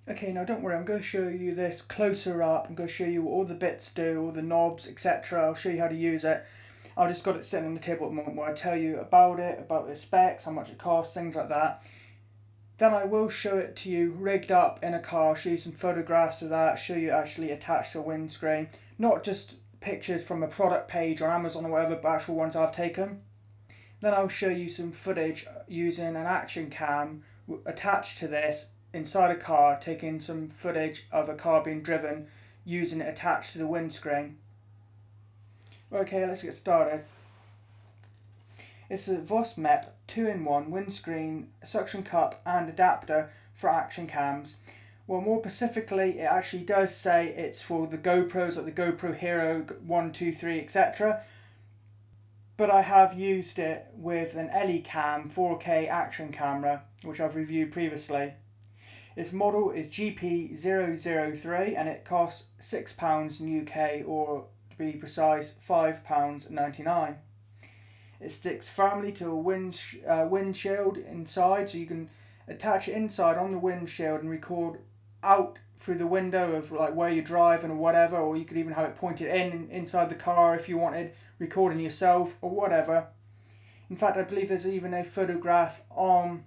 Okay, now don't worry, I'm going to show you this closer up. I'm going to show you what all the bits do, all the knobs, etc. I'll show you how to use it. I've just got it sitting on the table at the moment where I tell you about it, about the specs, how much it costs, things like that. Then I will show it to you rigged up in a car, show you some photographs of that, show you actually attached to a windscreen. Not just pictures from a product page on Amazon or whatever, but actual ones I've taken. Then I'll show you some footage using an action cam attached to this inside a car, taking some footage of a car being driven using it attached to the windscreen. Okay, let's get started. It's a VOSMEP 2-in-1 windscreen suction cup and adapter for action cams. Well, more specifically, it actually does say it's for the GoPros, like the GoPro Hero 1, 2, 3, etc. But I have used it with an ELE Cam 4K action camera, which I've reviewed previously. Its model is GP3 and it costs £6 in UK, or to be precise, £5.99. It sticks firmly to a windshield inside, so you can attach it inside on the windshield and record out through the window of like where you're driving or whatever, or you could even have it pointed inside the car if you wanted, recording yourself or whatever. In fact, I believe there's even a photograph on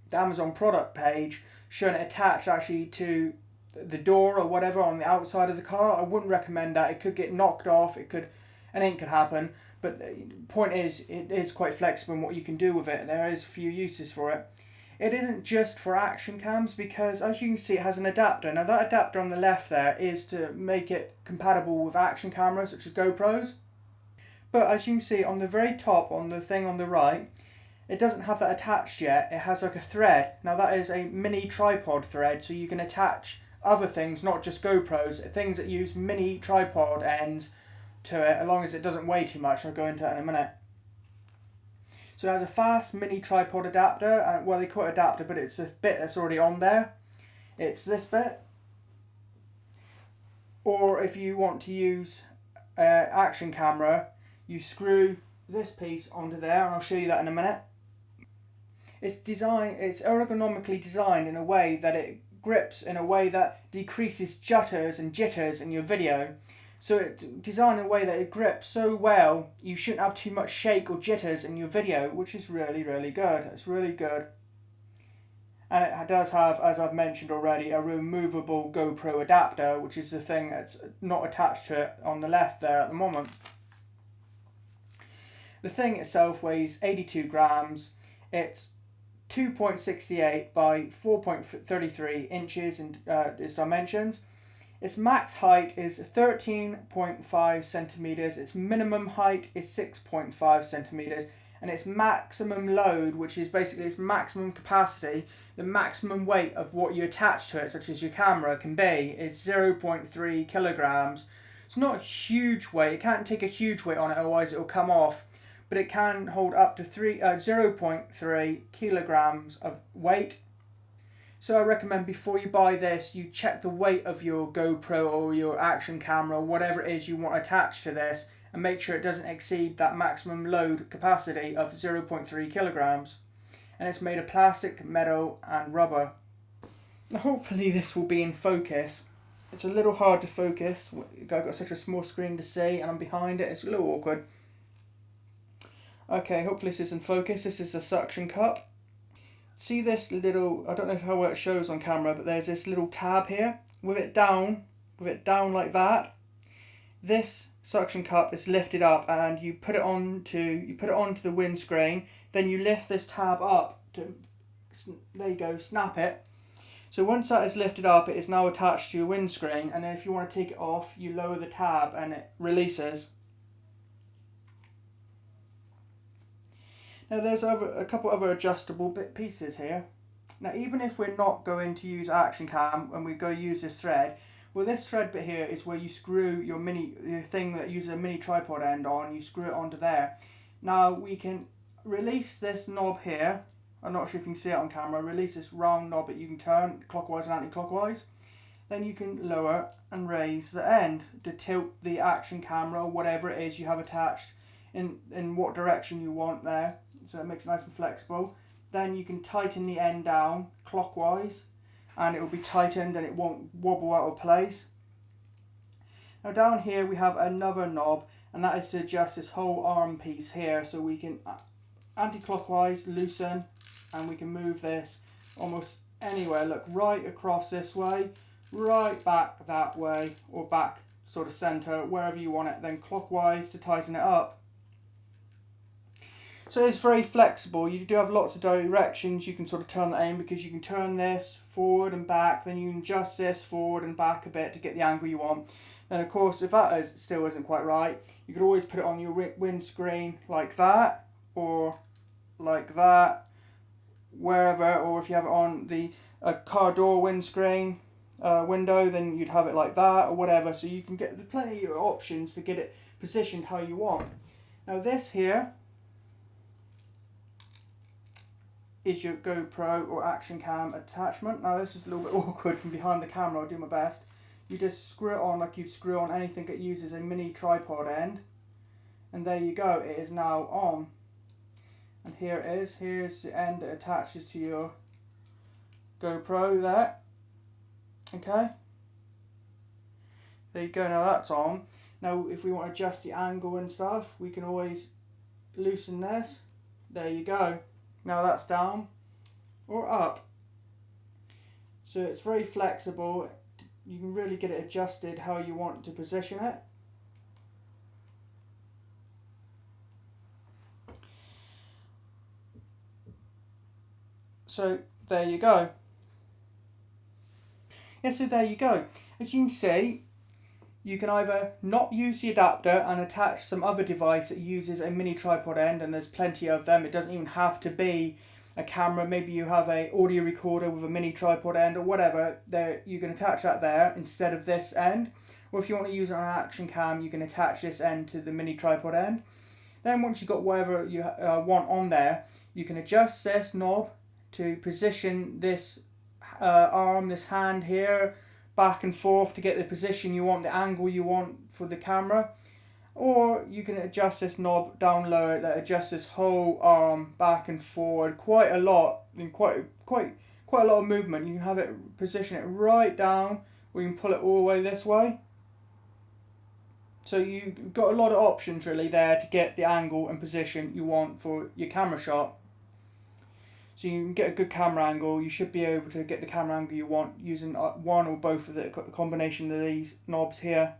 the Amazon product page showing it attached actually to the door or whatever on the outside of the car. I wouldn't recommend that. It could get knocked off, anything could happen. But the point is, it is quite flexible in what you can do with it. There is a few uses for it. It isn't just for action cams, because as you can see it has an adapter. Now that adapter on the left there is to make it compatible with action cameras such as GoPros. But as you can see on the very top, on the thing on the right, it doesn't have that attached yet. It has like a thread. Now that is a mini tripod thread, so you can attach other things, not just GoPros, things that use mini tripod ends to it, as long as it doesn't weigh too much. I'll go into that in a minute. So it has a fast mini tripod adapter, and well, they call it adapter, but it's a bit that's already on there. It's this bit. Or if you want to use action camera, you screw this piece onto there, and I'll show you that in a minute. It's ergonomically designed in a way that it grips in a way that decreases jutters and jitters in your video. So it's designed in a way that it grips so well, you shouldn't have too much shake or jitters in your video, which is really, really good. It's really good. And it does have, as I've mentioned already, a removable GoPro adapter, which is the thing that's not attached to it on the left there at the moment. The thing itself weighs 82 grams. It's 2.68 by 4.33 inches in its dimensions. Its max height is 13.5 centimeters. Its minimum height is 6.5 centimeters. And its maximum load, which is basically its maximum capacity, the maximum weight of what you attach to it, such as your camera, can be, is 0.3 kilograms. It's not a huge weight. It can't take a huge weight on it, otherwise it will come off. But it can hold up to 0.3 kilograms of weight. So I recommend before you buy this, you check the weight of your GoPro or your action camera or whatever it is you want attached to this, and make sure it doesn't exceed that maximum load capacity of 0.3 kilograms. And it's made of plastic, metal and rubber. Now hopefully this will be in focus. It's a little hard to focus. I've got such a small screen to see and I'm behind it. It's a little awkward. Okay, hopefully this is in focus. This is a suction cup. See this little, I don't know how well it shows on camera, but there's this little tab here. With it down like that, this suction cup is lifted up and you put it onto the windscreen. Then you lift this tab up to, there you go, snap it. So once that is lifted up, it is now attached to your windscreen, and then if you want to take it off, you lower the tab and it releases. Now there's a couple other adjustable pieces here. Now even if we're not going to use action cam and we go use this thread, well this thread bit here is where you screw your thing that uses a mini tripod end on, you screw it onto there. Now we can release this knob here. I'm not sure if you can see it on camera. Release this round knob that you can turn clockwise and anti-clockwise. Then you can lower and raise the end to tilt the action camera or whatever it is you have attached in what direction you want there. So it makes it nice and flexible. Then you can tighten the end down clockwise and it will be tightened and it won't wobble out of place. Now down here we have another knob, and that is to adjust this whole arm piece here, so we can anti-clockwise loosen, and we can move this almost anywhere. Look, right across this way, right back that way, or back sort of center, wherever you want it, then clockwise to tighten it up. So it's very flexible. You do have lots of directions you can sort of turn the aim, because you can turn this forward and back, then you can adjust this forward and back a bit to get the angle you want. Then of course, if that still isn't quite right, you could always put it on your windscreen like that, or like that, wherever, or if you have it on the car door windscreen window, then you'd have it like that, or whatever. So you can get plenty of options to get it positioned how you want. Now this here is your GoPro or action cam attachment. Now this is a little bit awkward from behind the camera, I'll do my best. You just screw it on like you'd screw on anything that uses a mini tripod end, and there you go, it is now on. And here it is, here's the end that attaches to your GoPro there. Okay, there you go, now that's on. Now if we want to adjust the angle and stuff, we can always loosen this. There you go, now that's down or up. So it's very flexible. You can really get it adjusted how you want to position it. So there you go. Yeah, so there you go. As you can see, you can either not use the adapter and attach some other device that uses a mini tripod end, and there's plenty of them. It doesn't even have to be a camera. Maybe you have a audio recorder with a mini tripod end or whatever. There, you can attach that there instead of this end. Or if you want to use it on an action cam, you can attach this end to the mini tripod end. Then once you've got whatever you want on there, you can adjust this knob to position this arm, this hand here, back and forth to get the position you want, the angle you want for the camera. Or you can adjust this knob down lower that adjusts this whole arm back and forward quite a lot, in quite a lot of movement. You can have it position it right down, or you can pull it all the way this way. So you've got a lot of options really there to get the angle and position you want for your camera shot. So you can get a good camera angle. You should be able to get the camera angle you want using one or both of the combination of these knobs here.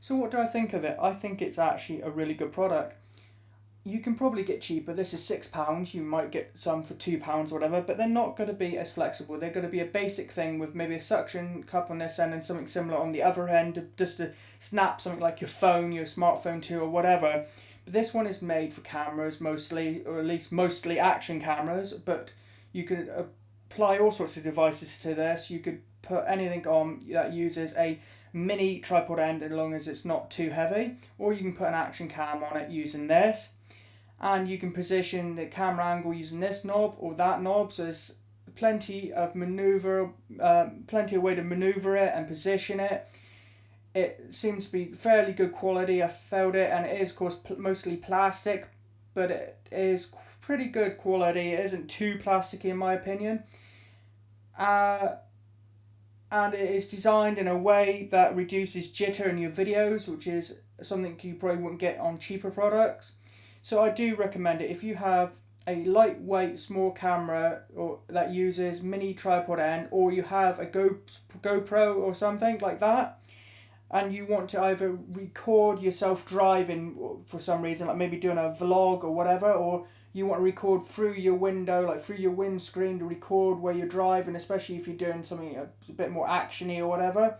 So what do I think of it? I think it's actually a really good product. You can probably get cheaper. This is £6. You might get some for £2 or whatever, but they're not going to be as flexible. They're going to be a basic thing with maybe a suction cup on this end and something similar on the other end, just to snap something like your phone, your smartphone to, or whatever. this one is made for cameras mostly, or at least mostly action cameras, but you could apply all sorts of devices to this. You could put anything on that uses a mini tripod end as long as it's not too heavy, or you can put an action cam on it using this, and you can position the camera angle using this knob or that knob, so there's plenty of way to maneuver it and position it. It seems to be fairly good quality. I felt it, and it is of course mostly plastic, but it is pretty good quality. It isn't too plasticky in my opinion. And it is designed in a way that reduces jitter in your videos, which is something you probably wouldn't get on cheaper products. So I do recommend it if you have a lightweight small camera or that uses mini tripod end, or you have a GoPro or something like that, and you want to either record yourself driving for some reason, like maybe doing a vlog or whatever, or you want to record through your window, like through your windscreen, to record where you're driving, especially if you're doing something a bit more actiony or whatever,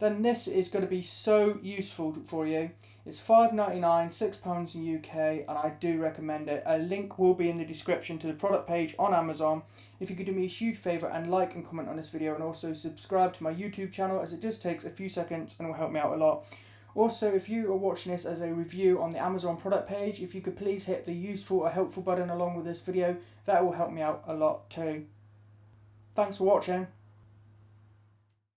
then this is going to be so useful for you. It's $5.99, £6 in UK, and I do recommend it. A link will be in the description to the product page on Amazon. If you could do me a huge favour and like and comment on this video, and also subscribe to my YouTube channel, as it just takes a few seconds and will help me out a lot. Also, if you are watching this as a review on the Amazon product page, if you could please hit the useful or helpful button along with this video, that will help me out a lot too. Thanks for watching.